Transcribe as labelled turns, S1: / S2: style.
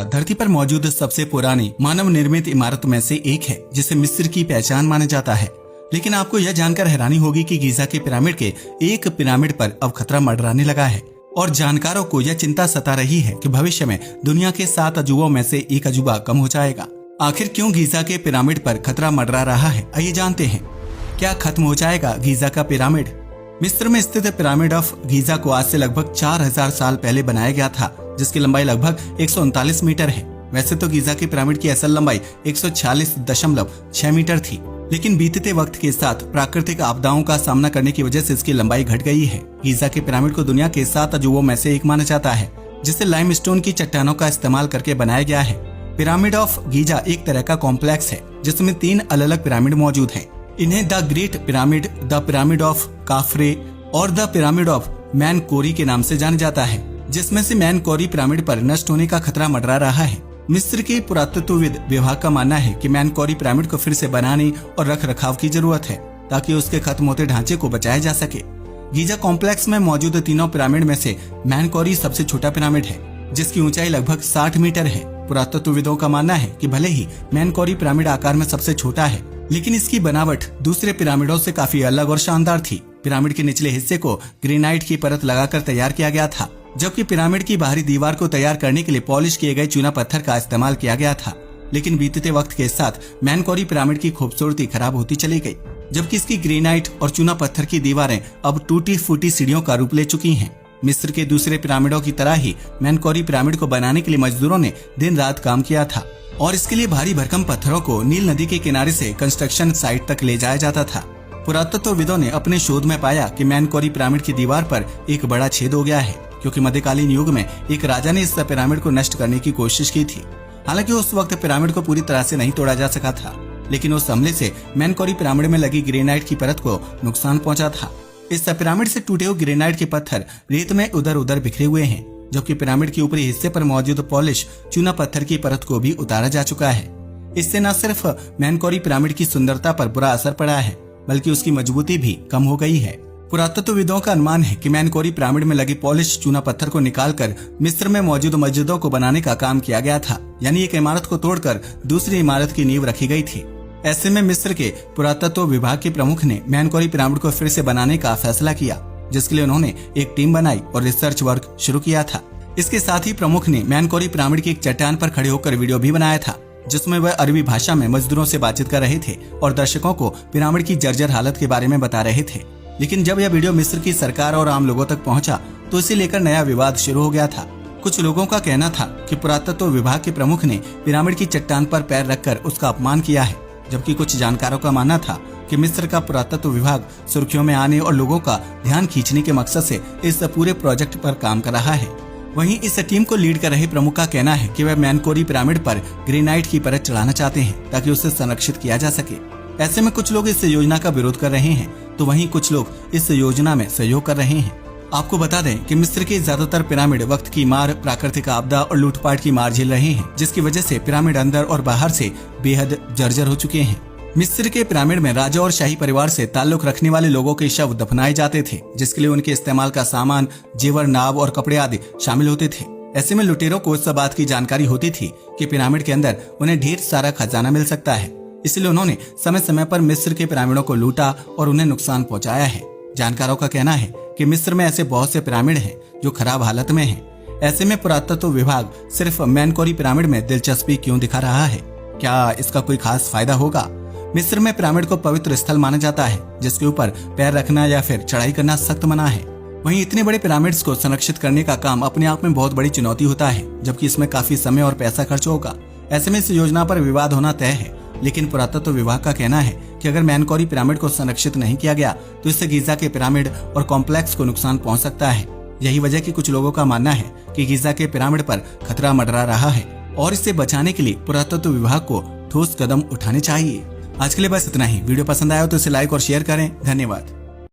S1: Giza धरती पर मौजूद सबसे पुरानी मानव निर्मित इमारत में से एक है, जिसे मिस्र की पहचान माना जाता है। लेकिन आपको यह जानकर हैरानी होगी कि गीजा के पिरामिड के एक पिरामिड पर अब खतरा मंडराने लगा है और जानकारों को यह चिंता सता रही है कि भविष्य में दुनिया के 7 अजूबों में से एक अजूबा कम हो जाएगा। आखिर क्यों गीजा के पिरामिड पर खतरा मंडरा रहा है, आइए जानते हैं। क्या खत्म हो जाएगा गीजा का पिरामिड? मिस्र में स्थित पिरामिड ऑफ गीजा को आज से लगभग 4000 साल पहले बनाया गया था, जिसकी लंबाई लगभग 139 मीटर है। वैसे तो गीजा के पिरामिड की असल लंबाई 146.6 मीटर थी, लेकिन बीतते वक्त के साथ प्राकृतिक आपदाओं का सामना करने की वजह से इसकी लंबाई घट गई है। गीजा के पिरामिड को दुनिया के 7 अजूबों में से एक माना जाता है, जिसे लाइमस्टोन की चट्टानों का इस्तेमाल करके बनाया गया है। पिरामिड ऑफ गीजा एक तरह का कॉम्प्लेक्स है, जिसमें 3 अलग-अलग पिरामिड मौजूद हैं। इन्हें the great pyramid, the pyramid of Khafre और द पिरामिड ऑफ मैनकोरी के नाम से जाना जाता है, जिसमें से मैनकोरी पिरामिड पर नष्ट होने का खतरा मंडरा रहा है। मिस्र के पुरातत्वविद विभाग का मानना है कि मैनकोरी पिरामिड को फिर से बनाने और रख रखाव की जरूरत है, ताकि उसके खत्म होते ढांचे को बचाया जा सके। गीजा कॉम्प्लेक्स में मौजूद तीनों पिरामिड में से मैनकोरी सबसे छोटा पिरामिड है, जिसकी ऊंचाई लगभग 60 मीटर है। पुरातत्वविदों का मानना है कि भले ही मैनकोरी पिरामिड आकार में सबसे छोटा है, लेकिन इसकी बनावट दूसरे पिरामिडों से काफी अलग और शानदार थी। पिरामिड के निचले हिस्से को ग्रेनाइट की परत लगाकर तैयार किया गया था, जबकि पिरामिड की बाहरी दीवार को तैयार करने के लिए पॉलिश किए गए चूना पत्थर का इस्तेमाल किया गया था। लेकिन बीतते वक्त के साथ मैनकोरी पिरामिड की खूबसूरती खराब होती चली गई, जबकि इसकी ग्रेनाइट और चूना पत्थर की दीवारें अब टूटी फूटी सीढ़ियों का रूप ले चुकी हैं। मिस्र के दूसरे पिरामिडों की तरह ही मैनकोरी पिरामिड को बनाने के लिए मजदूरों ने दिन रात काम किया था और इसके लिए भारी भरकम पत्थरों को नील नदी के किनारे से कंस्ट्रक्शन साइट तक ले जाया जाता था। पुरातत्वविदों ने अपने शोध में पाया कि मैनकोरी पिरामिड की दीवार पर एक बड़ा छेद हो गया है, क्योंकि मध्यकालीन युग में एक राजा ने इस पिरामिड को नष्ट करने की कोशिश की थी। हालांकि उस वक्त पिरामिड को पूरी तरह से नहीं तोड़ा जा सका था, लेकिन उस हमले से मैनकोरी पिरामिड में लगी ग्रेनाइट की परत को नुकसान पहुंचा था। इस पिरामिड से टूटे हुए ग्रेनाइट के पत्थर रेत में उधर उधर बिखरे हुए हैं, जबकि पिरामिड के ऊपरी हिस्से पर मौजूद पॉलिश चूना पत्थर की परत को भी उतारा जा चुका है। इससे न सिर्फ मैनकोरी पिरामिड की सुंदरता पर बुरा असर पड़ा है, बल्कि उसकी मजबूती भी कम हो गई है। पुरातत्वविदों का अनुमान है कि मैनकोरी पिरामिड में लगी पॉलिश चूना पत्थर को निकालकर मिस्र में मौजूद मस्जिदों को बनाने का काम किया गया था, यानी एक इमारत को तोड़कर दूसरी इमारत की नींव रखी गई थी। ऐसे में मिस्र के पुरातत्व विभाग के प्रमुख ने मैनकोरी पिरामिड को फिर से बनाने का फैसला किया, जिसके लिए उन्होंने एक टीम बनाई और रिसर्च वर्क शुरू किया था। इसके साथ ही प्रमुख ने मैनकोरी पिरामिड की एक चट्टान पर खड़े होकर वीडियो भी बनाया था, जिसमें वह अरबी भाषा में मजदूरों से बातचीत कर रहे थे और दर्शकों को पिरामिड की जर्जर हालत के बारे में बता रहे थे। लेकिन जब यह वीडियो मिस्र की सरकार और आम लोगों तक पहुंचा, तो इसे लेकर नया विवाद शुरू हो गया था। कुछ लोगों का कहना था कि पुरातत्व विभाग के प्रमुख ने पिरामिड की चट्टान पर पैर रखकर उसका अपमान किया है, जबकि कुछ जानकारों का मानना था कि मिस्र का पुरातत्व विभाग सुर्खियों में आने और लोगों का ध्यान खींचने के मकसद से इस पूरे प्रोजेक्ट पर काम कर रहा है। वहीं इस टीम को लीड कर रहे प्रमुख का कहना है कि वह मैनकोरी पिरामिड पर ग्रेनाइट की परत चढ़ाना चाहते हैं, ताकि उसे संरक्षित किया जा सके। ऐसे में कुछ लोग इस योजना का विरोध कर रहे हैं, तो वहीं कुछ लोग इस योजना में सहयोग कर रहे हैं। आपको बता दें कि मिस्र के ज्यादातर पिरामिड वक्त की मार, प्राकृतिक आपदा और लूटपाट की मार झेल रहे हैं, जिसकी वजह से पिरामिड अंदर और बाहर से बेहद जर्जर हो चुके हैं। मिस्र के पिरामिड में राजा और शाही परिवार से ताल्लुक रखने वाले लोगों के शव दफनाए जाते थे, जिसके लिए उनके इस्तेमाल का सामान, जेवर, नाव और कपड़े आदि शामिल होते थे। ऐसे में लुटेरों को इस बात की जानकारी होती थी कि पिरामिड के अंदर उन्हें ढेर सारा खजाना मिल सकता है, इसलिए उन्होंने समय समय पर मिस्र के पिरामिडों को लूटा और उन्हें नुकसान पहुंचाया है। जानकारों का कहना है कि मिस्र में ऐसे बहुत से पिरामिड हैं जो खराब हालत में हैं। ऐसे में पुरातत्व विभाग सिर्फ मैनकोरी पिरामिड में दिलचस्पी क्यों दिखा रहा है? क्या इसका कोई खास फायदा होगा? मिस्र में पिरामिड को पवित्र स्थल माना जाता है, जिसके ऊपर पैर रखना या फिर चढ़ाई करना सख्त मना है। वहीं इतने बड़े पिरामिड्स को संरक्षित करने का काम अपने आप में बहुत बड़ी चुनौती होता है, जबकि इसमें काफी समय और पैसा खर्च होगा। ऐसे में इस योजना पर विवाद होना तय है, लेकिन पुरातत्व विभाग का कहना है कि अगर मैनकोरी पिरामिड को संरक्षित नहीं किया गया, तो इससे गीजा के पिरामिड और कॉम्प्लेक्स को नुकसान पहुंच सकता है। यही वजह कि कुछ लोगों का मानना है कि गीजा के पिरामिड पर खतरा मंडरा रहा है और इससे बचाने के लिए पुरातत्व विभाग को ठोस कदम उठाने चाहिए। आज के लिए बस इतना ही। वीडियो पसंद आया हो तो इसे लाइक और शेयर करें। धन्यवाद।